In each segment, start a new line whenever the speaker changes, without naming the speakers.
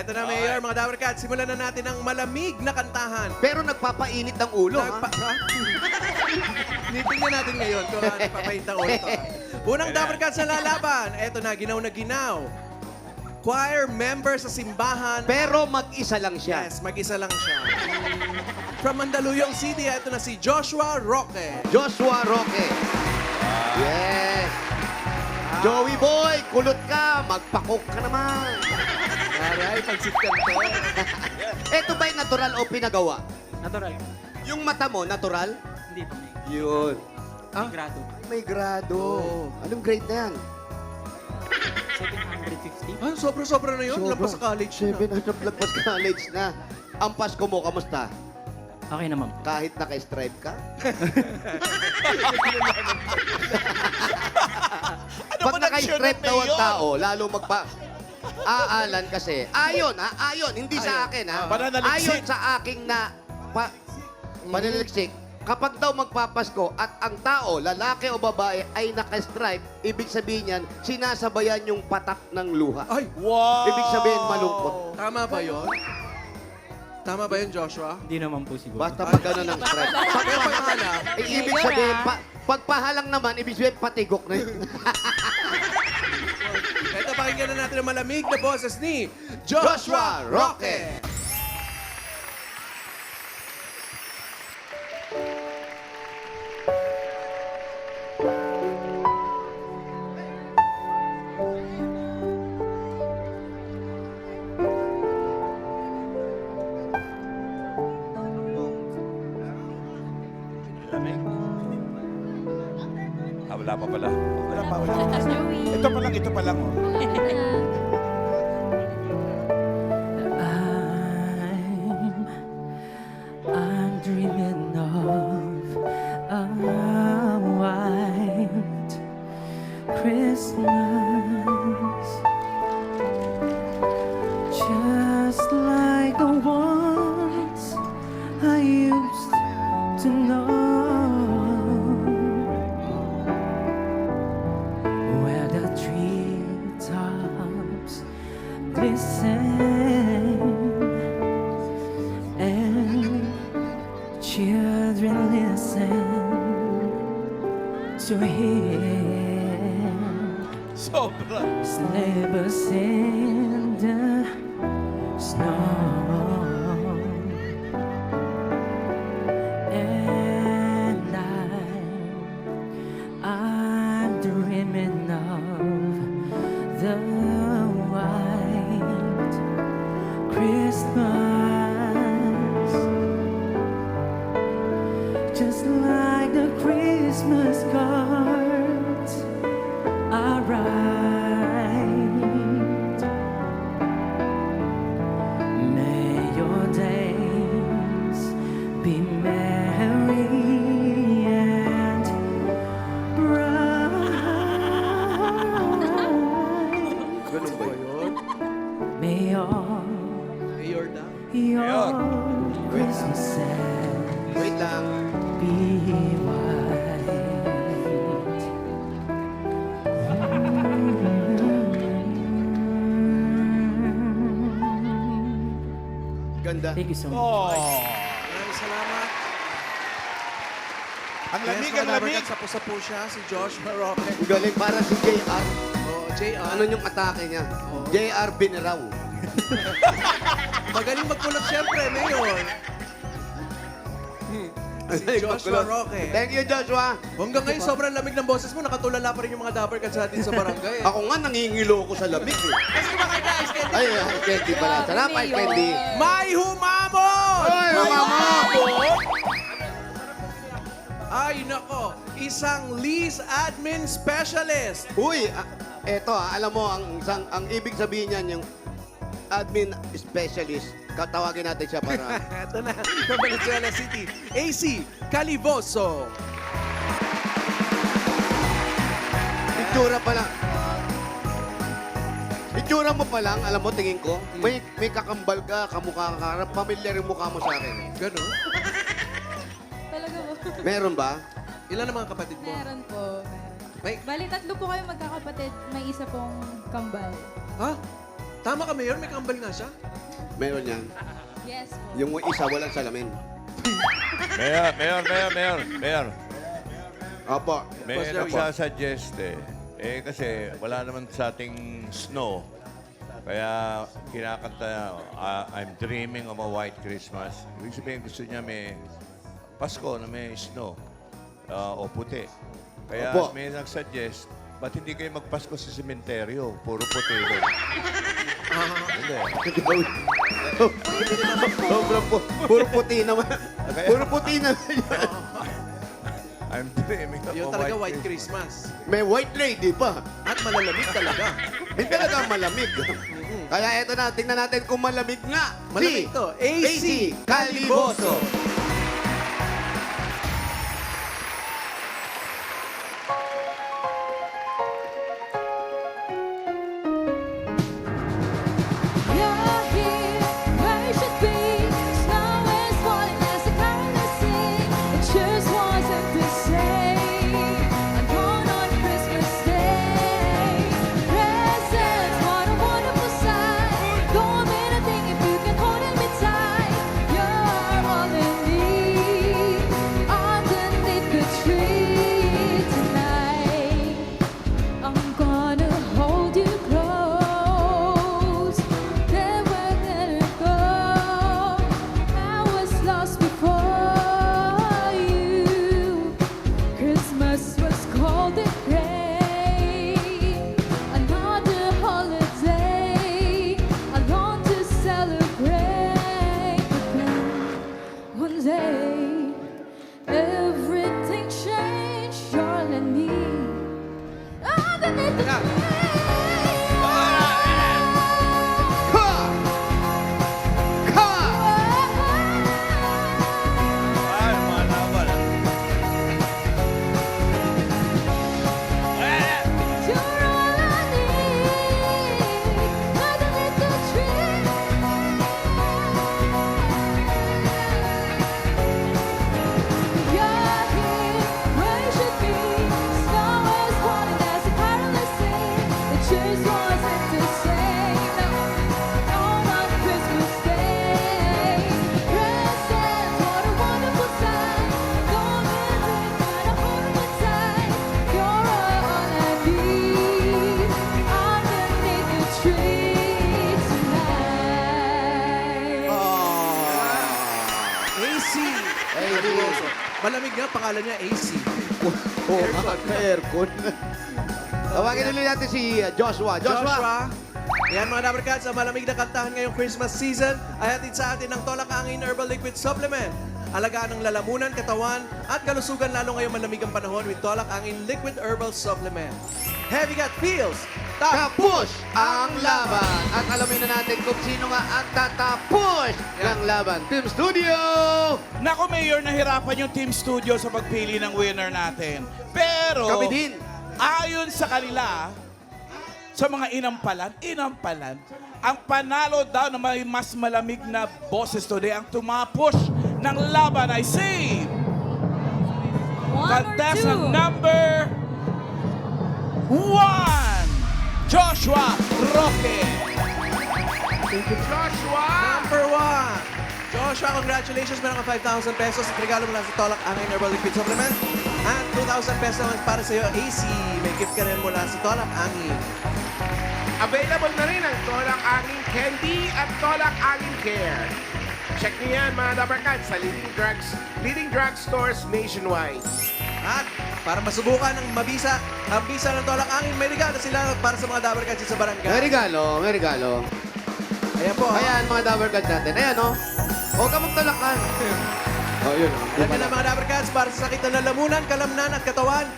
Eto na, Mayor, mga Dabber Cats, simulan na natin ang malamig na kantahan.
Pero nagpapainit ng ulo, ha?
Nitingnan natin ngayon kung ano papainit ang ulo to. Unang Dabber Cats na lalaban. Eto na, ginaw na ginaw. Choir member sa simbahan.
Pero mag-isa lang siya.
Yes, mag-isa lang siya. From Mandaluyong City, eto na si Joshua Roque.
Joshua Roque. Yes. Joey Boy, kulot ka. Magpakok ka naman.
Aray, pagsikat to.
Ito ba'y natural o pinagawa?
Natural.
Yung mata mo, natural?
Hindi pa may
Yun.
grado.
May grado. Anong grade na yan?
750.
Ah, sobra-sobra na yun. Lampas sa college na.
700 lagpas college na. Ang Pasko mo, kamusta?
Okay naman po.
Kahit naka-stripe ka? Pag naka-stripe daw ang tao, lalo aalan kasi. Ayon, ha? Ayon. Hindi sa akin, ha? Ayon sa aking na pananaliksik. Kapag daw magpapasko at ang tao, lalaki o babae, ay naka-stripe, ibig sabihin yan, sinasabayan yung patak ng luha.
Ay,
Ibig sabihin, malungkot.
tama ba yun? Tama ba yun, Joshua?
Hindi naman po siguro.
Basta pag gano'n ang stripe.
Kaya paghala.
Ibig sabihin, pagpahalang naman, ibig sabihin, patigok na yun.
Ito, pakinggan na natin ang malamig na boses ni
Joshua Roque.
Wala pa pala. Wala pa, wala pa.
Joey.
Ito pa lang, oh.
I'm dreaming of a white Christmas, just like the ones I used to know, where the treetops glisten and children listen to hear
Sobra.
sleigh bells in the snow. And I'm dreaming of the white Christmas, just like the Christmas cards I write. May your days be merry and bright.
Ganun ba yun?
May all
Mayor na.
your Christmases
Wait lang.
be white.
Ganda.
Thank you so much.
Oh.
Maraming salamat.
Ang lamig,
Yes,
ang
mga
lamig.
Dabber Cats, sapo-sapo siya, si Joshua Roque.
Galing para si JR.
Oh, JR.
Ano yung atake niya? JR Bineraw.
Magaling magkulot siyempre, Mayor. Si Joshua Roque.
Thank you, Joshua.
Hanggang ngayon, sobrang lamig ng boses mo. Nakatulala pa rin yung mga Dabber Cats natin sa barangay.
Ako nga, nangingilo ko sa lamig. Eh.
Kasi kumakain na ice candy.
Ay, ice candy pala. Sarap, ice candy.
May humamon!
Ay, humamon!
Ay, nako. Isang lease admin specialist.
Uy, eto alam mo, ang ibig sabihin niyan, yung admin specialist, tawagin natin siya para...
Ito na, from Valenzuela City. AC Calivoso.
Itsura pa lang. Itsura mo pa lang, alam mo, tingin ko, may kakambal ka, kamukha ka, pamilyar yung mukha mo sa akin.
Ganun.
Talaga po.
Meron ba?
Ilan ang mga kapatid mo?
Meron po. Meron.
May,
Bali, tatlo po kayo magkakapatid. May isa pong kambal.
ha? Tama ka, Mayor. May kambal nga siya.
Meron yan.
Yes po.
Yung isa, walang salamin.
Mayor.
Opo.
May
Boss Joey.
nagsasuggest kasi wala naman sa ating snow. Kaya kinakanta, I'm dreaming of a white Christmas. Ibig sabihin gusto niya may Pasko na may snow o puti. Kaya
Opo.
may nagsuggest, ba't hindi kayo magpasko sa sementeryo? Puro puti rin. Hindi.
Sobrang puro puti naman. Puro puti naman yan.
I'm dreaming of
Yun
a
talaga white Christmas.
May white lady pa.
At malalamig talaga.
Hindi talaga malamig. Kaya eto na, tingnan natin kung malamig nga.
Malamig to. AC
Caliboso.
You're here where you should be. Snow is falling as the carols sing. It just wasn't the same. I'm gone on Christmas Day. Presents, what a wonderful sight. Don't mean a thing if you can hold me tight. You're all in need underneath the tree tonight. I'm gonna hold you close. Never let it go. I was lost before you. Christmas was cold and gray. Another holiday. I long to celebrate. But then one day, everything changed. You're all I need. Underneath the
Yeah.
tree.
Ka! Ka!
Ay, mga naman.
You're all I need underneath the tree. You're here where you should be. Snow is falling as the carols sing. It just wasn't the same. No, on Christmas Day. Presents, what a wonderful sight. Don't miss it, gotta hold me tight. You're all I need underneath the tree tonight.
AC Caliboso. Malamig nga, pangalan niya AC.
Oo, aircon. Tawagin ulit natin si Joshua.
Joshua. Yan mga Dabarkad, sa malamig na kantahan ngayong Christmas season ay hatid sa atin ng Tolak Angin Herbal Liquid Supplement. Alagaan ng lalamunan, katawan at kalusugan lalo ngayong malamig ang panahon with Tolak Angin Liquid Herbal Supplement. Heavy Gut Feels.
Tapos ang laban. At alamin na natin kung sino nga ang tatapos ng laban. Team Studio!
Nako, Mayor, nahirapan yung Team Studio sa pagpili ng winner natin. Pero,
Kami din.
ayon sa kanila, sa mga inampalan, ang panalo daw na may mas malamig na boses today, ang tumapos ng laban ay si contestant number 1, Joshua Roque.
Number 1. Joshua, congratulations. Meron ka 5,000 pesos at regalo mo lang sa Tolak Angin Herbal Liquid Supplement. At 2,000 pesos naman para sa iyo, AC. May gift ka rin mula sa Tolak Angin.
Available na rin ang Tolak Angin Candy at Tolak Angin Care. Check niyo yan mga Dabarkad sa leading drugstores nationwide.
At para masubukan ang bisa ng Tolak Angin, may regalo sila para sa mga Dabarkad sa barangay.
May regalo, may regalo.
Ayan po.
Ayan, mga Dabarkad natin. Ayan, oh. Huwag ka magtalakan. Oh, yun.
Alam niyo na mga Dabarkads, para sa sakit na lalamunan, kalamnan at katawan,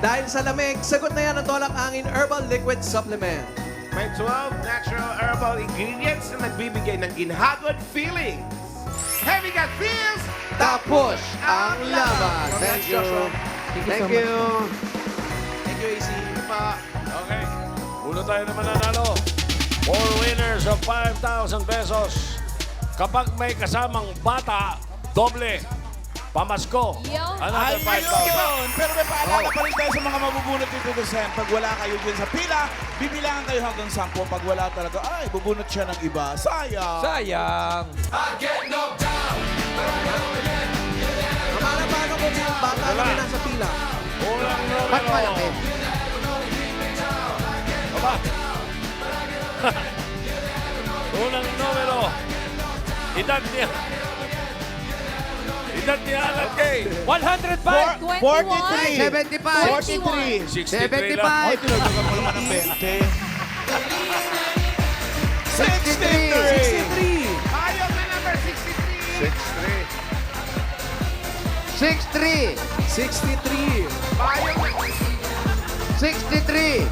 dahil sa lamig, sagot na yan ang Tolak Angin Herbal Liquid Supplement.
May 12 natural herbal ingredients na nagbibigay ng ginhagod feeling. Heavy Gut Feels.
Tapos ang laban. Thank you. Thank you.
Thank you, AC.
Okay. Uno tayo naman nanalo. 4 winners of 5,000 pesos. Kapag may kasamang bata, doble. Pamasko.
Yo.
Another 5,000.
Ayun! Pero may paalala pa rin tayo sa mga mabubunot dito, Sen. Pag wala kayo dyan sa pila, bibilangan kayo hanggang 10. Pag wala talaga, ay, bubunot siya ng iba. Sayang!
Sayang.
Paano kung bata
Wala.
na nasa pila?
Unang
Ba't
numero.
malaki?
Aba. Unang numero. Edad niya. Edad niya alam kay.
105!
43!
75!
43!
63 lang.
Ay, tinagdagan mo naman ng 20.
63!
63!
Ayaw na number 63.
63!
63.
Ayaw na.
63!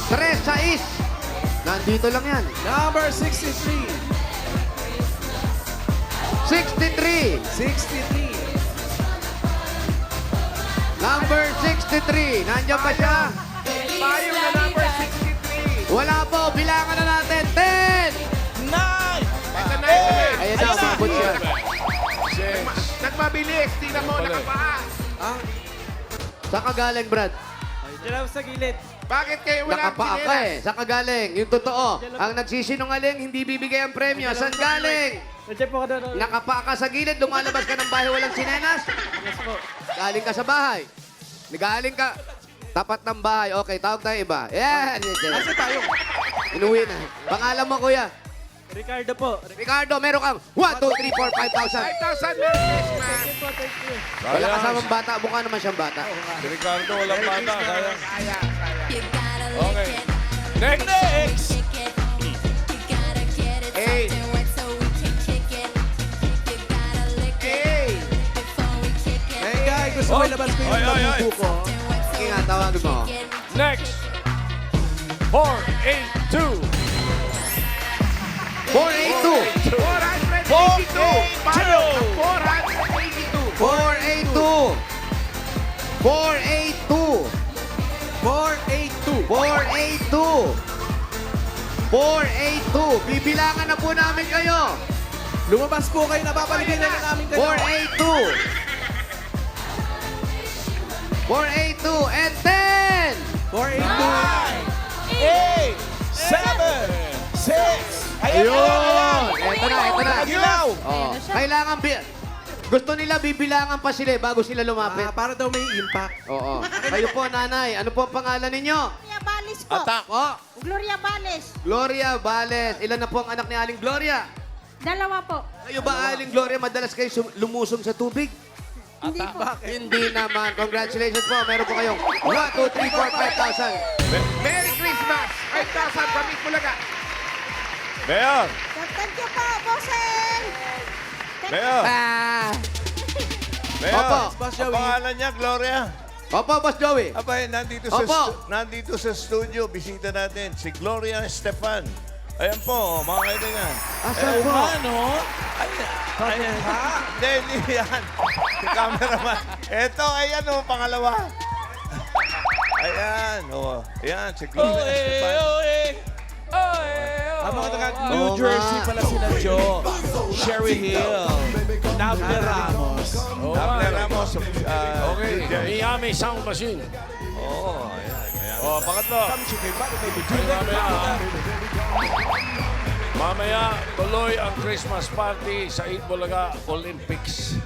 3-6! Nandito lang yan.
Number 63.
63!
63.
Number 63! Nandiyan pa siya?
Ayaw na number 63.
Wala po. Bilangan na natin. 10!
9!
Ito na.
Ayan na, umabot siya.
Nagmabilis. Tingnan mo, nakapaa.
Ang
Saan ka galing, Brad?
Bakit kayo wala
Nakapaa ka eh. Saan ka galing? Yung totoo. Ang nagsisinungaling, hindi bibigay ang premyo. Saan galing? Nakapaa ka sa gilid, lumalabas ka ng bahay walang sinenas? Galing ka sa bahay. Galing ka. Tapat ng bahay. Okay, tawag tayo iba. Yan.
kasi tayo.
Inuwi na. Pangalan mo, kuya?
Ricardo po.
Ricardo, meron kang 1, 2, 3, 4, 5,000.
5,000 Merry Christmas.
Wala kasamang bata. Mukha naman siyang bata.
Si Ricardo, walang bata. Sayang.
Sayang, sayang.
You gotta
Okay.
lick it.
Next.
Next!
Kick it. You gotta get it.
Hey.
Something wet so we can kick it. You gotta lick it
Hey!
before we kick it.
Hey guys, gusto ko ilabas ko yung
Ay, ay, ay.
labubo ko.
Something wet so
Sige
we
nga, tawagin mo.
kick it.
Next. 482.
482.
482. Paano? 482.
482.
482.
482. 482. Bibilangan na po namin kayo.
Lumabas po kayo, napapaligyan na lang namin kayo.
482. 482 and 10.
482.
8! 7! 6! Ayan, ayan, ayan!
Ito na, ito na.
Gilaw!
Oh, kailangan gusto nila bibilangan pa sila bago sila lumapit.
Para daw may impact.
Oo. Kayo po, nanay. Ano po ang pangalan ninyo?
Gloria Bales po.
Atak.
Po,
Gloria Bales.
Gloria Bales. Ilan na po ang anak ni Aling Gloria?
Dalawa po.
Kayo ba, Aling Gloria, madalas kayo lumusong sa tubig?
Hindi po.
Hindi naman. Congratulations po. Meron po kayong 1, 2, 3, 4, 5,000.
Merry Christmas. 5,000 kami Bulaga.
Mayor.
Thank you po, bossing.
Mayor.
Ah.
Mayor.
Opo.
Boss
Ang
Joey.
pangalan niya, Gloria.
Opo, Boss Joey.
Abay,
Opo.
nandito sa studio, bisita natin, si Gloria Estefan. Ayan po, mga kaibigan.
Asan po?
Ano?
Ayan. Hindi yan. Si cameraman. Ito, ayan o, pangalawa. Ayan, o. Ayan, si Gloria Estefan.
Ang mga taga New
Oo
Jersey
nga.
pala sila, Joe. Sherry Hill. Nabler Ramos.
Dapler Ramos.
Okay,
DJ.
Miami Sound Machine.
Oo, ayan. Oh, pangatlo.
Mamaya, tuloy ang Christmas party sa Itbulaga Olympics.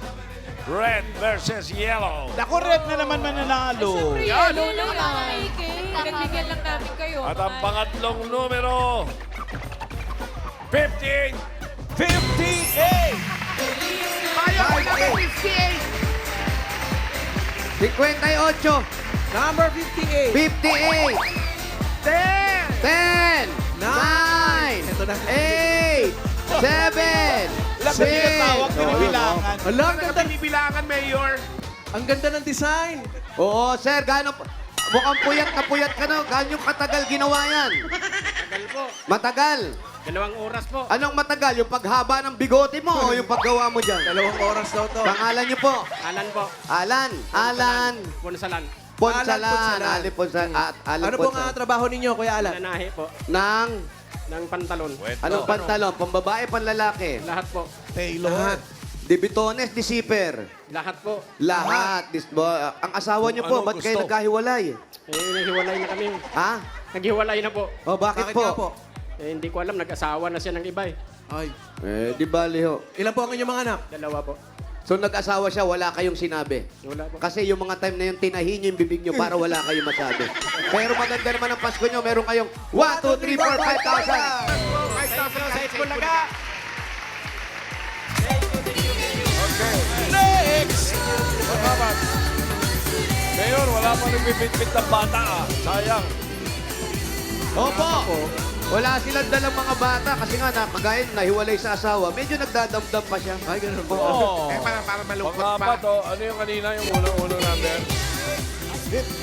Red versus yellow.
Naku, red na naman mananalo.
Yan, lang Pinagbigyan lang namin kayo.
At ang pangatlong numero, 15.
58!
Ayaw ko number 58.
58.
Number 58.
58.
10.
10. 9.
Ito na.
8. 7.
Alam na tinatawag, binibilangan.
Ala, ang ganda,
Binibilangan, Mayor.
ang ganda ng design.
Oo, sir, mukhang puyat ka na. Gano'ng katagal ginawa yan?
Tagal po.
Matagal.
2 oras po.
Anong matagal? Yung paghaba ng bigote mo o yung paggawa mo dyan?
2 oras daw to.
Pangalan niyo po?
Alan po.
Alan.
Punsalan.
Ponsalan.
Ponsalan.
Ali Ponsalan. Alan
Ano pong
Ponsalan.
trabaho ninyo, Kuya Alan?
Nanahe po.
Ng
Ng pantalon.
anong pantalon? Pambabae, panlalaki?
Lahat po.
Taylor.
Lahat.
Di Bitones, di Zipper.
Lahat po.
Lahat. Ang asawa niyo po,
Kung
ba't
anong
kayo
gusto.
nagkahiwalay?
Naghiwalay na kami.
Ha?
Naghiwalay na po.
O, bakit
Bakit nga
po?
po?
Hindi ko alam, nag-asawa na siya ng iba eh.
Ay.
Di bali ho.
Ilan po ang inyong mga anak?
Dalawa po.
So, nag-asawa siya, wala kayong sinabi.
Wala po.
Kasi yung mga time na yung tinahin nyo yung bibig nyo para wala kayong masabi. Pero maganda naman ang Pasko nyo, meron kayong 1, 2, 3, 4, 5,000.
5,000 sa Itbulaga.
Next! Salamat. Mayor, wala pa nagbibitbit ng bata ah. Sayang.
Opo! Wala silang dalang mga bata kasi nga kagaya nung nahiwalay sa asawa, medyo nagdadamdam pa siya.
Ay, ganun po.
Oh.
Para malungkot
Pang-apat
pa.
oh. Ano yung kanina yung unang number?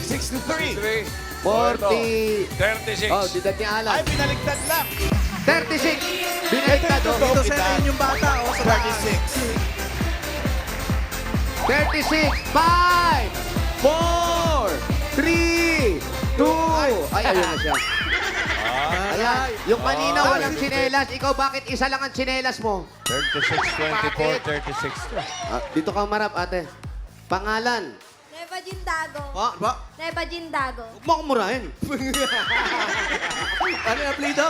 63.
3.
40...
36.
Oh, didad ni Alan.
Ay, binaligtad lang.
36! Binaliktad, oh.
Dito sa inyo yung bata, oh, sa taas.
36! 5! 4! 3! 2! Ay, ayun na siya. Ayan. Yung kanina walang tsinelas. Ikaw, bakit isa lang ang tsinelas mo?
36, 24, 36.
Dito ka marap, ate. Pangalan.
Neva Jindago.
Ba?
Neva Jindago.
Huwag mo kumurahin.
Ano yung apelido?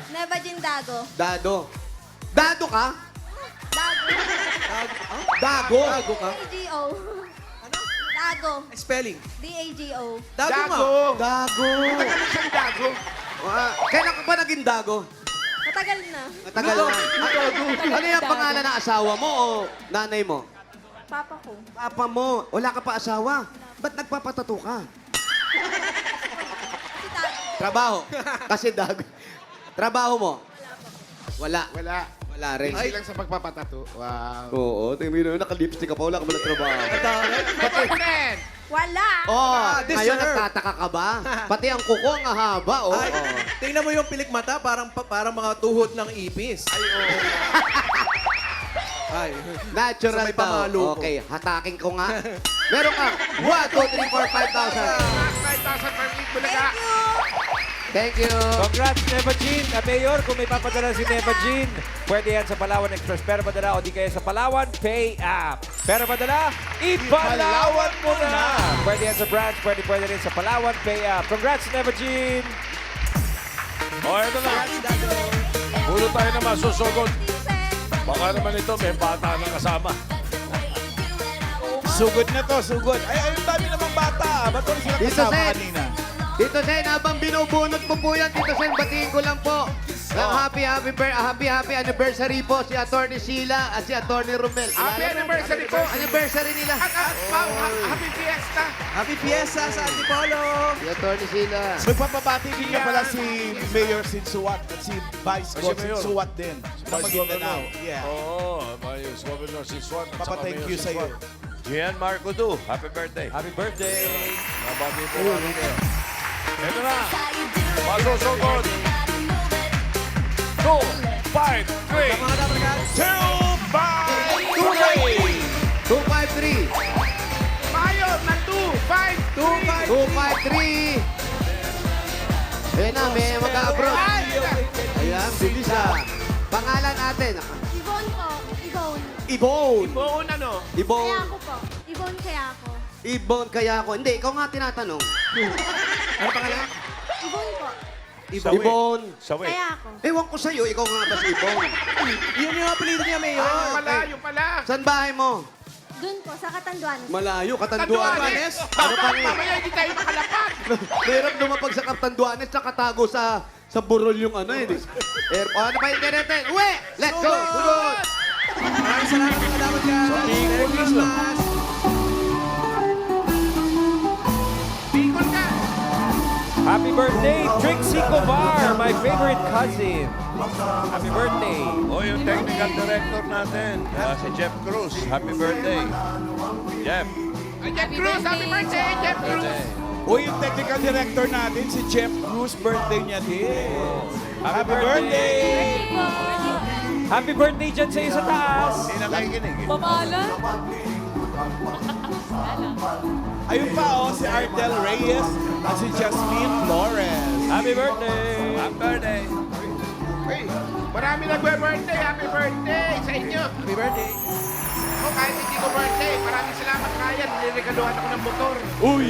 Neva Jindago.
Dado. Dado ka?
Dago.
Dago.
Dago ka?
D-A-G-O. Dago.
Spelling.
D-A-G-O.
Dago nga.
Dago.
Siyang dago.
Kailan ka ba naging dago?
Matagal na.
Matagal na. Ano yung pangalan ng asawa mo o nanay mo?
Papa ko.
Papa mo. Wala ka pa asawa. Ba't nagpapatato ka?
Si Dago.
Trabaho. Kasi dago. Trabaho mo? Wala.
Wala.
Wala rin.
Busy lang sa pagpapatato. Wow.
Oo, tingin mo, naka-lipstick ka pa, wala ka ba ng trabaho?
Boyfriend!
Wala.
Oh,
this
ngayon
sir.
nagtataka ka ba? Pati ang kuko ang haba, oh.
Ay, tingnan mo yung pilik mata, parang mga tuhod ng ipis. Ay, oo. Ay.
Natural
Sa may pamalo
daw.
ko.
Okay, hatakin ko nga. Meron ka 1, 2, 3, 4, 5,000.
5,000 per Itbulaga.
Thank you.
Congrats, Neva Jean. Mayor, kung may papadala si Neva Jean, pwede yan sa Palawan Express. Pero padala o di kaya sa Palawan Pay App. Pero padala, ipalawan mo na. Pwede yan sa branch, pwede rin sa Palawan Pay App. Congrats, Neva Jean.
O, ito na. Puro tayo na masusugod. Baka naman ito, may bata na kasama.
Sugod na to, sugod. Ay, ayun dami namang bata. Ba't wala silang
Dito,
kasama
Sen.
kanina?
Dito, Sen, habang binubunot mo po yan, Dito, Sen, batiin ko lang po. Ng happy anniversary po si Atty. Sheila at si Atty. Romel.
Happy anniversary po.
Anniversary nila.
Happy Fiesta.
Happy Fiesta sa Antipolo!
Si Atty. Sheila.
Magpapabati din nga pala si Mayor Sinsuat at si Vice
Si
Gov
Mayor.
Sinsuat din. Sa Maguindanao. Yeah.
Oo, Vice Governor si Swan. at saka
Papa-thank
Mayor
you
si
sa iyo.
Swan.
Gian Marco Du, happy birthday.
Happy birthday.
Nabati po kami kayo. Ito na. Masusugod. 2, 5, 3,
Mga dapat
2, 5,
253.
Mayo na 2, 5,
253. Ayan na, may mag-a-abroad. Ayan, bilis ah. Pangalan natin.
Yvonne po. Yvonne.
Ibon.
Buon ano?
Kaya
Ibon.
ako po. Yvonne kaya ako.
Ibon kaya ako. Hindi, ikaw nga tinatanong.
Ano pangalan?
Yvonne po.
Ibon.
Sawi.
Kaya ako.
Ewan ko sa'yo, ikaw nga ba si Ibon?
Yun yung apelido niya, Mayor.
Yung pala.
Saan bahay mo?
Doon po, sa Katanduan.
Malayo, Katanduanes.
Katanduanes.
Ano pa rin?
Mamaya hindi tayo makalapag.
Mahirap lumapag sa Katanduanes, nakatago sa burol yung ano yun. Ano pa yung ganete? Uwe! Let's go! Sugod!
Maraming salamat mga dapat ka. Merry Christmas!
Bicol ka.
Happy birthday, Trixie Cobar, my favorite cousin. Happy birthday.
O, yung technical director natin, si Jeff Cruz. Happy birthday. Jeff.
Jeff Cruz, happy birthday, Jeff Cruz.
O yung technical director natin, si Jeff Cruz, birthday niya din. Happy birthday!
Happy birthday dyan sa iyo sa taas.
Hindi nakikinig eh.
Ayun pa oh, si Artel Reyes at si Jasmine Flores.
Happy birthday.
Happy birthday.
Hey, marami nagbe-birthday. Happy birthday sa inyo.
Happy birthday!
ako kahit hindi ko birthday. Maraming salamat, Ryan. Niregaluhan ako ng motor.
Uy!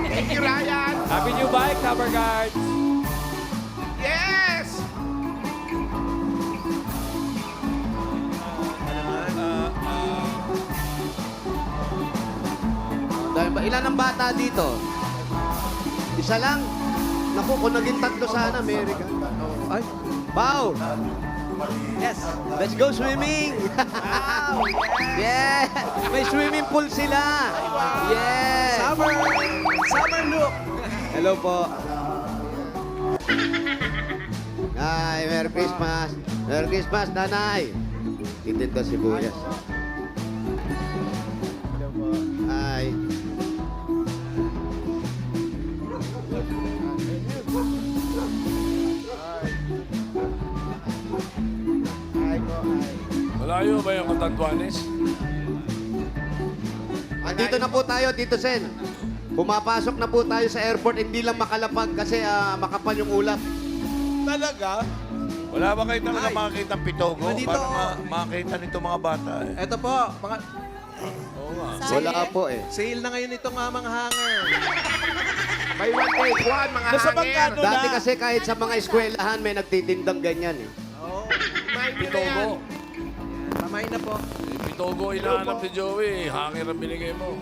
Thank you, Ryan.
Happy new bike, Tower Guards!
Yes!
Dahil ba, ilan ang bata dito? Isa lang? Naku, kung naging tatlo sana, America. Ay, Pao!
Yes.
Let's go swimming! Wow! Yeah! May swimming pool sila! Yeah!
Summer look.
Hello po. Ay, Merry Christmas! Merry Christmas, nanay! Titinda sibuyas. Ay.
Malayo ba yung Catanduanes?
Andito na po tayo, Tito Sen. Pumapasok na po tayo sa airport, hindi lang makalapag kasi makapal yung ulap.
Talaga? Wala ba kayo talaga
Ay.
makakita ng pitogo?
Nandito.
Para makakita nito mga bata eh.
Ito po, mga
Wala po eh.
sale na ngayon itong mga hanger.
May one take one, mga
Nasa
hanger.
magkano
Dati
na?
kasi kahit sa mga eskwelahan may nagtitindang ganyan eh.
Oo.
Kumain nyo na yan.
Pitogo.
Kamay na po.
Pitogo inaanap ni Joey. Hangin ang binigay mo.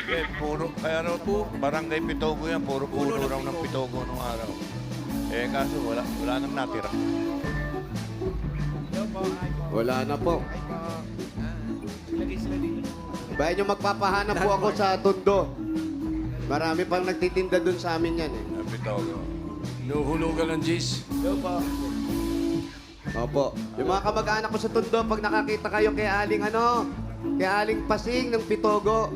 Eh, puro, kaya raw po, barangay pitogo yan. Puro puno raw ng pitogo nung araw. Eh, kaso wala nang natira.
Wala na po. Bayan nyo magpapahanap po ako sa Tondo. Marami pang nagtitinda dun sa amin yan eh.
Ang pitogo. Nuhulugan ng G's.
Opo. Yung mga kamag-anak ko sa Tondo, pag nakakita kayo kay Aling kay Aling Pasing ng Pitogo.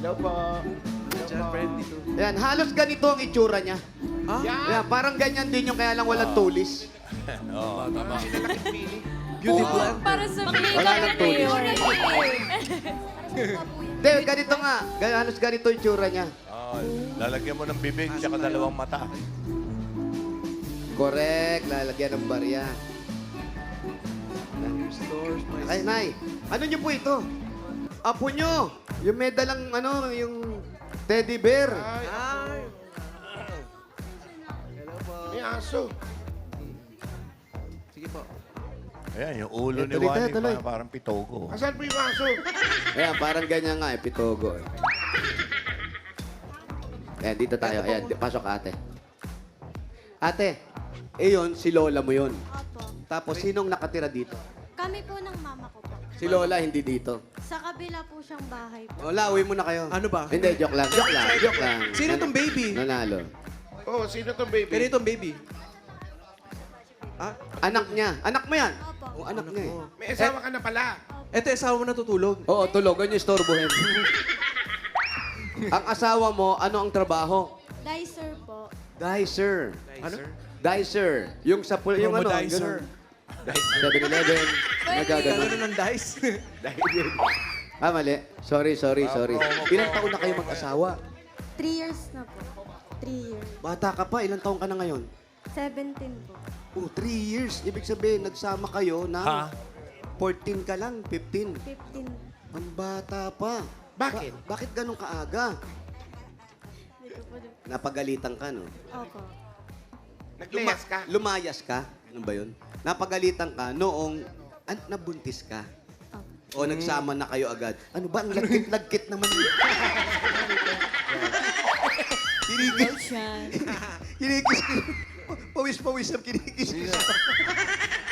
Diyan, friendly to.
Yan, halos ganito ang itsura niya.
Ah?
Yan, parang ganyan din yung kaya lang walang tulis.
Beauty blend.
Para sa
Wala nang tulis. Hindi, ganito nga. Halos ganito yung itsura niya.
Lalagyan mo ng bibig tsaka dalawang mata.
Correct, lalagyan ng barya.
Stores, my
Ay, Nay, ano niyo po ito? Apo niyo, yung may dalang yung teddy bear.
Ay.
May aso.
Sige po.
Ayan, yung ulo ni
Tuloy tayo,
Wally,
tuloy.
parang pitogo.
Asan po yung aso?
Ayan, parang ganyan nga, pitogo. Ayan, dito tayo. Ayan, pasok ate. Ate, yun, si Lola mo yun.
Opo.
Tapos, sinong nakatira dito?
Kami po ng mama ko po.
Si Lola, hindi dito.
Sa kabila po siyang bahay po.
Wala, uwi mo na kayo.
Ano ba?
Hindi, joke lang. Joke lang, joke lang.
Sino tong baby?
Nanalo.
Oh, sino tong baby?
Pero itong baby. Ah,
Anak niya. Anak mo yan?
Opo.
O, anak niya eh.
May asawa ka na pala.
ito yung asawa mo natutulog.
Oo, tulogan niyo istorbohin. Ang asawa mo, ano ang trabaho?
Dicer po.
Dicer.
Ano?
Dicer. Yung sa yung ano,
Promodizer.
ganun. 7-Eleven. Nagaganon.
Gano'n ng dice.
Ah, mali. Sorry. Ilang taon na kayo mag-asawa?
3 years na po. 3 years.
Bata ka pa, ilang taon ka na ngayon?
17 po.
Oh, 3 years. Ibig sabihin, nagsama kayo na
Ha?
14 ka lang, 15.
15.
Ang bata pa.
Bakit?
Bakit ganun kaaga?
Dito po.
Napagalitan ka, no?
Opo.
Naglayas ka?
Lumayas ka? Ano ba yun? Napagalitan ka noong nabuntis ka? O nagsama na kayo agad? Ano ba? Ang lagkit-lagkit naman. Kinigis. Kinigis ko. Pawis-pawis ang kinigis ko.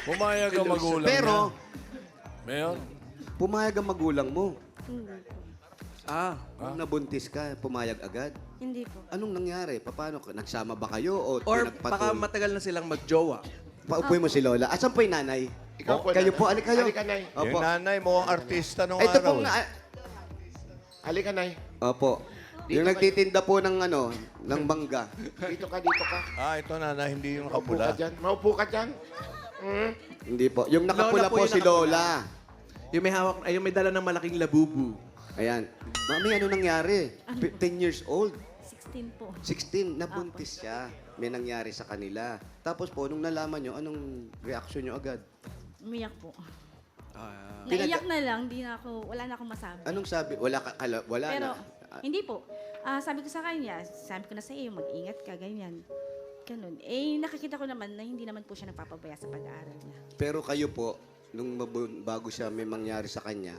Pumayag ang magulang
Pero,
niya. Mayor?
pumayag ang magulang mo.
Hindi po.
Ah,
Nung nabuntis ka, pumayag agad.
Hindi po.
Anong nangyari? Paano? Nagsama ba kayo o
or
pinagpatol?
baka matagal na silang magjowa.
Paupuin mo si Lola. Asan po yung nanay?
Ikaw po,
Kayo
nanay.
po, alik kayo.
Halika, Nay.
Opo.
Yung nanay mo, artista nung
Ito
araw.
pong
Halika, Nay.
Opo. Yung nagtitinda po ng ng mangga.
Dito ka.
Ito nanay, hindi yung
Maupo ka
nakapula.
dyan. Maupo ka dyan. Hmm?
Hindi po. Yung nakapula
Lola po
po
yung
si
nakapula.
Lola.
Yung may hawak, ay yung may dala ng malaking labubu.
Ayan. Mami, ano nangyari? 10 years old.
16 po.
16, nabuntis siya. May nangyari sa kanila. Tapos po, nung nalaman nyo, anong reaksyon nyo agad?
Umiyak po.
Ah,
Naiyak na lang, wala na akong masabi.
Anong sabi? Wala
Pero,
na.
hindi po. Sabi ko sa kanya, sabi ko na sa iyo, mag-ingat ka, ganyan. Ganun. Nakikita ko naman na hindi naman po siya nagpapabaya sa pag-aaral niya.
Pero kayo po, bago siya may mangyari sa kanya,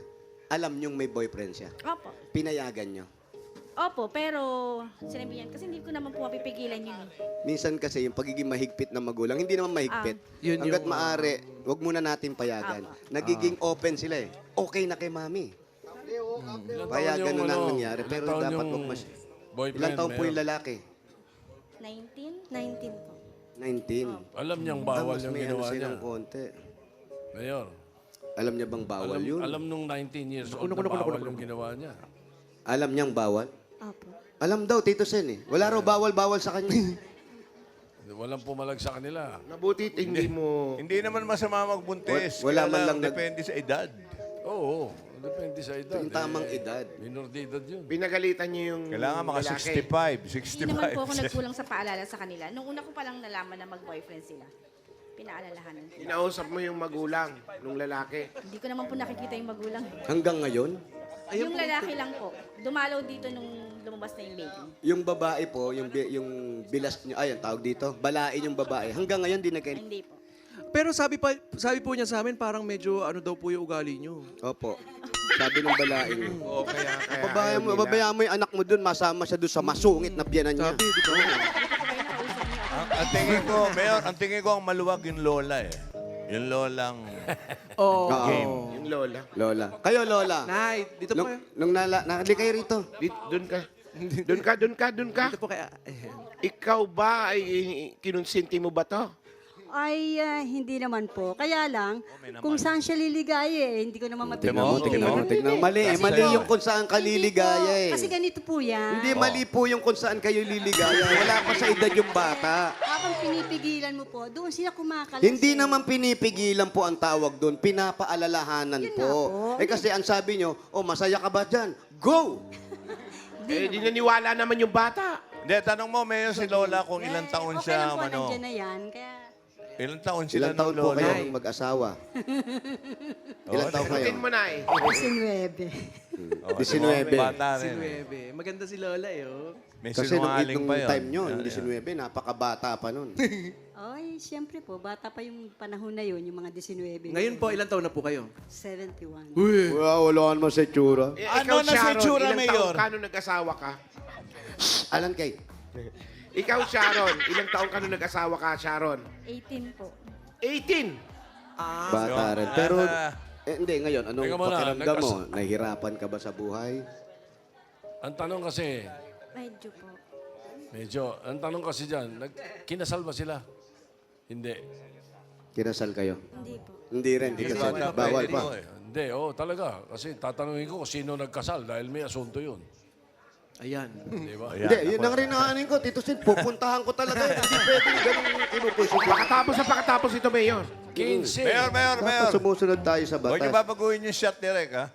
alam niyong may boyfriend siya.
Opo.
Pinayagan niyo.
Opo, pero sinabi yan, kasi hindi ko naman po mapipigilan yun.
Minsan kasi yung pagiging mahigpit ng magulang, hindi naman mahigpit.
Yun
Hanggat
yung-
maaari, wag muna natin payagan. Nagiging open sila eh. Okay na kay mami. Payagan na nang nangyari. Pero dapat wag mas... Ilang taon po yung lalaki?
19? 19 po.
19.
Alam niyang bawal
Mas
yung
may
ginawa niya.
silang konti.
Mayor,
Alam niya bang bawal yun?
alam nung 19 years old na bawal yung ginawa niya.
Alam niyang bawal?
Opo.
Alam daw, Tito Sen eh. Wala raw bawal-bawal sa kanya.
Walang pumalag sa kanila.
Mabuti hindi mo...
Hindi naman masama magbuntis.
Wala
Kaya
man lang
depende sa edad.
Oo, depende sa edad.
Yung tamang edad.
Minor de edad yun.
Pinagalitan niyo yung
Kailangan mga
lalaki.
65, 65.
Hindi naman po ako nagkulang sa paalala sa kanila. Nung una ko palang nalaman na mag-boyfriend sila, pinaalalahanan ko.
Kinausap mo yung magulang nung lalaki.
Hindi ko naman po nakikita yung magulang.
Hanggang ngayon,
Yung lalaki lang po. Dumalaw dito nung lumabas na yung baby.
yung babae po, yung bilas niyo, ay, ang tawag dito, balain yung babae. Hanggang ngayon, di nagkain.
Hindi po.
Pero sabi po niya sa amin, parang medyo ano daw po yung ugali niyo.
Opo. Sabi ng balain niyo.
Oo, kaya
Babayaan mo yung anak mo dun, masama siya dun sa masungit na biyanan niya.
Sabi, di ba?
Ang tingin ko, Mayor, ang tingin ko ang maluwag yung lola eh. Yung lolang
Oh.
Game.
yung lola.
Lola. Kayo, Lola.
Nay, dito po kayo.
Nung nakali kayo rito.
Doon ka. Doon ka.
Dito po kayo.
Ikaw ba ay kinonsinti mo ba to?
Ay, hindi naman po. Kaya lang,
may naman.
kung saan siya liligaya hindi ko naman
Tignan mo,
mapipigilan.
tignan mo. Mali,
Kasi
mali
po,
yung kung saan ka
hindi
liligaya
po.
eh.
Kasi ganito po yan.
Hindi mali po yung kung saan kayo liligaya. Wala pa sa edad yung bata.
Habang pinipigilan mo po, doon sila kumakalas.
Hindi naman pinipigilan po ang tawag doon, pinapaalalahanan
Yun
po.
nga po.
Eh kasi ang sabi nyo, oh masaya ka ba dyan? Go!
Di naniwala naman yung bata.
Hindi, tanong mo, Mayor, si Lola kung ilang taon
okay
siya,
lang po,
ano,
nandiyan na yan. Kaya,
ilang taon sila
Ilang taon
ng
po
Lola?
kayo mag-asawa? Ilang taon kayo?
Sagutin mo na eh.
19.
Oh,
19.
Bata
Si
rin. eh.
9. Maganda si Lola eh. Oh.
May
Kasi nung
sinungaling pa yun.
time nyo,
Yan,
hindi
yan.
19, napakabata pa nun.
Ay, siyempre po, bata pa yung panahon na yun, yung mga 19.
Ngayon po, ilang taon na po kayo?
71.
Wala naman sa tsura.
Ano na si Chura, Mayor?
Ilang taon ka nung nag-asawa ka?
Alan kay,
Ikaw, Sharon, ilang taon ka nung nag-asawa ka, Sharon?
18 po.
18.
bata rin. Pero, hindi, ngayon, anong
Teka muna,
pakiramdam mo? Nahihirapan ka ba sa buhay?
Ang tanong kasi,
Medyo po.
ang tanong kasi dyan, kinasal ba sila? Hindi.
Kinasal kayo?
Hindi po.
Hindi rin, hindi kasal.
bata pa,
Bawal
hindi
pa.
mo eh.
Hindi, talaga. Kasi tatanungin ko kung sino nagkasal dahil may asunto yun.
Ayan.
Di ba?
Hindi, yun ang rin naanin ko. Tito Sid, pupuntahan ko talaga. Hindi pwedeng ganun kinukusok.
Pakatapos ito, Mayor.
15.
Mayor.
Dapat sumusunod tayo sa
Huwag niyo
batas.
babaguhin yung shot ni Rek, ha?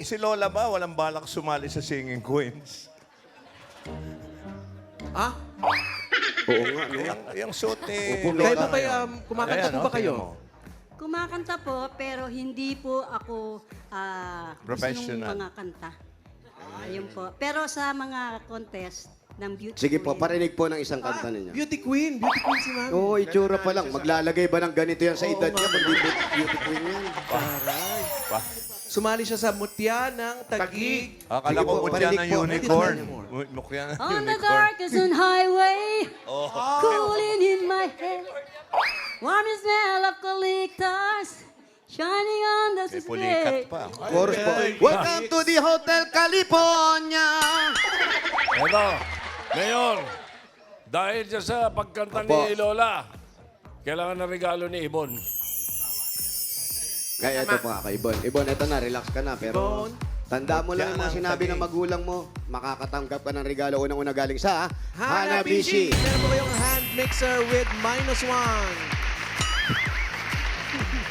Si Lola ba, walang balak sumali sa Singing Queens?
Ah?
Oo nga, no?
Yung suit ni
Opo,
Kayo
Lola
po kayo,
ngayon.
kumakanta
Ayan,
po ba
tingnan
kayo?
mo.
Kumakanta po, pero hindi po ako
Professional.
gusto nung mga kanta. Ayun po. Pero sa mga contest ng beauty
Sige po,
queen,
parinig po ng isang kanta ninyo.
Beauty Queen si Mami.
Oo, itsura pa lang. Maglalagay ba ng ganito yan sa edad niya? Kundi beauty queen yan.
Sumali siya sa Mutya ng Taguig.
Akala
Sige
ko
po,
mutya
parinig
ng
po.
unicorn. Mukya ng
On the
unicorn.
darkest highway, cooling in my head, warm smell of collectors, shining on the
May pulikat
display.
pa.
Chorus po. Welcome to the Hotel California!
Eto, Mayor, dahil dyan sa pagkanta
Opo.
ni Lola, kailangan ng regalo ni Ibon.
Kaya ito po ako, Ibon. Ibon, ito na, relax ka na. Pero tanda mo lang yung mga sinabi ng magulang mo. Makakatanggap ka ng regalo unang-una galing sa Hanabishi.
Meron po kayong hand mixer with -1.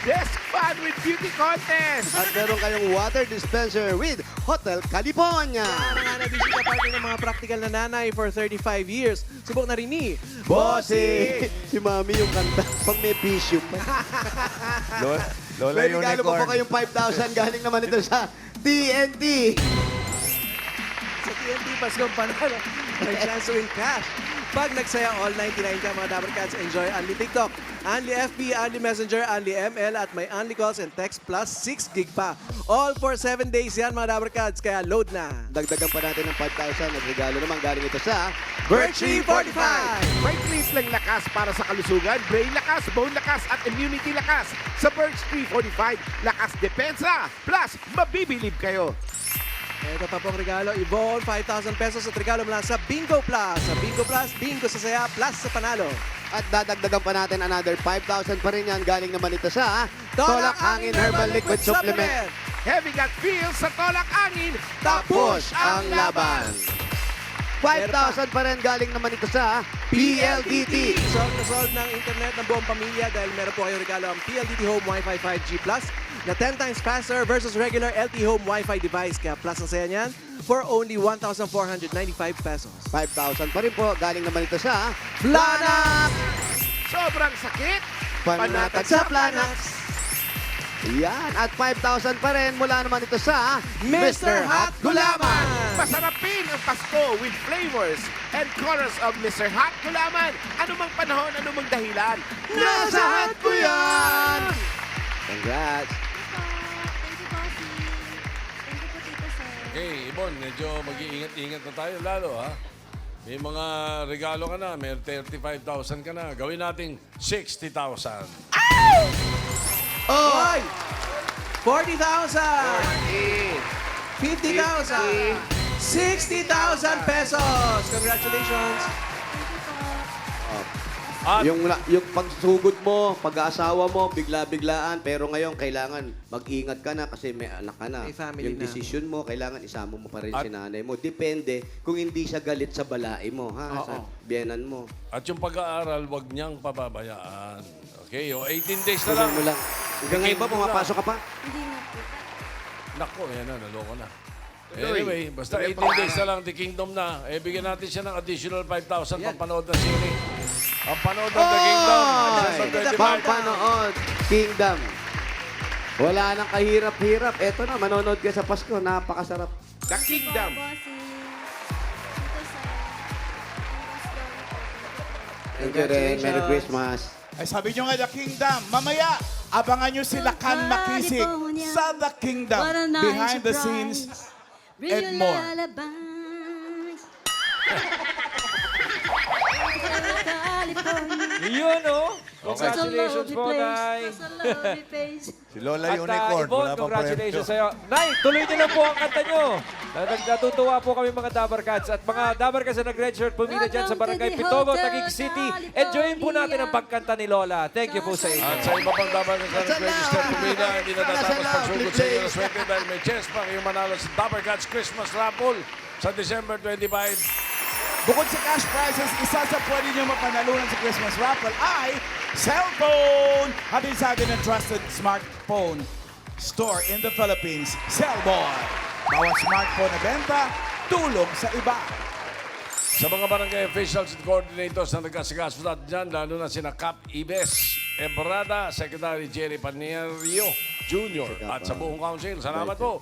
Desk Fan with Beauty Contest.
At meron kayong water dispenser with Hotel California.
Ang nga na-bisita party ng mga practical na nanay for 35 years. Subok na rin ni
Bossy! Si Mami yung kanta pag may bisyo pa.
Lola
May regalo pa po
Unicorn.
kayong 5,000 galing naman ito sa TNT.
Sa TNT Paskong Panalo. May chance to win cash. Pag nagsaya all 99 ka mga Dabber Cats, enjoy Only TikTok, Only FB, Only Messenger, Only ML at may Only Calls and Text plus 6 gig pa. All for 7 days yan mga Dabber Cats, kaya load na.
Dagdagan pa natin ng 5,000 at regalo naman galing ito sa
Birchie 45!
May tripleng lakas para sa kalusugan, brain lakas, bone lakas at immunity lakas. Sa Birch 345, lakas depensa, plus mabibilib kayo.
Ito pa pong regalo, Yvonne, 5,000 pesos at regalo mula sa Bingo Plus. Sa Bingo Plus, bingo sa saya, plus sa panalo.
At dadagdagan pa natin another 5,000 pa rin yan. Galing naman ito sa
Tolak
Tolak Hangin Herbal Liquid Supplement.
Heavy gut feel sa Tolak Angin,
Tapos ang laban. 5,000 pa rin galing naman ito sa PLDT.
Solve na solve ng internet ng buong pamilya dahil meron po kayong regalo ang PLDT Home Wi-Fi 5G Plus na 10 times faster versus regular LTE Home Wi-Fi device. Kaya plus ang saya niyan for only 1,495 pesos.
5,000 pa rin po. Galing naman ito sa Planax.
sobrang sakit.
Panatag sa Planax. Yan. At 5,000 pa rin mula naman ito sa
Mr. Hot Gulaman.
Masarapin ang Pasko with flavors and colors of Mr. Hot Gulaman. Anumang panahon, anumang dahilan.
Nasa hat ko yan! Congrats.
Thank you, Bossy. Thank you po, Tito Sir.
Okay, Ibon, medyo mag-iingat-ingat na tayo lalo, ha? May mga regalo ka na, may 35,000 ka na. Gawin nating 60,000.
Oy! 40,000! 50,000! 60,000 pesos! Congratulations!
At
Yung pagsugod mo, pag-aasawa mo, bigla-biglaan. Pero ngayon, kailangan mag-ingat ka na kasi may anak ka na.
May family
yung
na.
desisyon mo, kailangan isama mo pa rin
At-
si nanay mo. Depende kung hindi siya galit sa balai mo, ha? Sa biyenan mo.
At yung pag-aaral, wag niyang pababayaan. Okay, o 18 days na
Tuloy
lang.
mo lang. Hanggang ngayon ba, pumapasok ka pa?
Hindi na po.
Nako, yan na, naloko na. Anyway, basta 18 days na lang, the kingdom na. Eh, bigyan natin siya ng additional 5,000 pampanood ng sine. Ang panood ng The Kingdom. December 25.
Pampanood, Kingdom. Wala nang kahirap-hirap. Eto na, manonood ka sa Pasko. Napakasarap.
The Kingdom.
Bossy. Tito Sir.
Thank you rin. Merry Christmas.
Ay sabi nyo nga, The Kingdom. Mamaya, abangan nyo sila Kan Makisig sa The Kingdom.
What a nice
Behind the
surprise.
scenes
Bring
and
your
more.
lullabies.
Yun, oh.
Such a
Congratulations
lovely
po,
place.
Nay.
Such a lovely place.
Si Lola
At
Unicorn,
Yvonne,
wala pang
congratulations
premyo.
sa'yo. Nay, tuloy niyo lang po ang kanta niyo. Natutuwa po kami mga Dabber Cats. At mga Dabber Cats na nag-red shirt, pumili dyan sa Barangay Pitogo, Taguig City. Enjoyin po natin ang pagkanta ni Lola. Thank you po sa inyo.
At sa iba pang dapat na register pumila, hindi natatapos pagsugod sa inyo ng swerte dahil may chance pa kayong manalo sa Dabber Cats Christmas Raffle sa December 25.
Bukod sa cash prizes, isa sa pwede nyo mapanalunan sa Christmas raffle ay cellphone! Hatid sa atin ng trusted smartphone store in the Philippines, Cellboy. Bawat smartphone na benta, tulong sa iba.
Sa mga barangay officials at coordinators na nagkasikaso natin dyan, lalo na sina Cap Ibes, Ebrada, Secretary Jerry Panerio Jr. at sa buong council. Salamat po.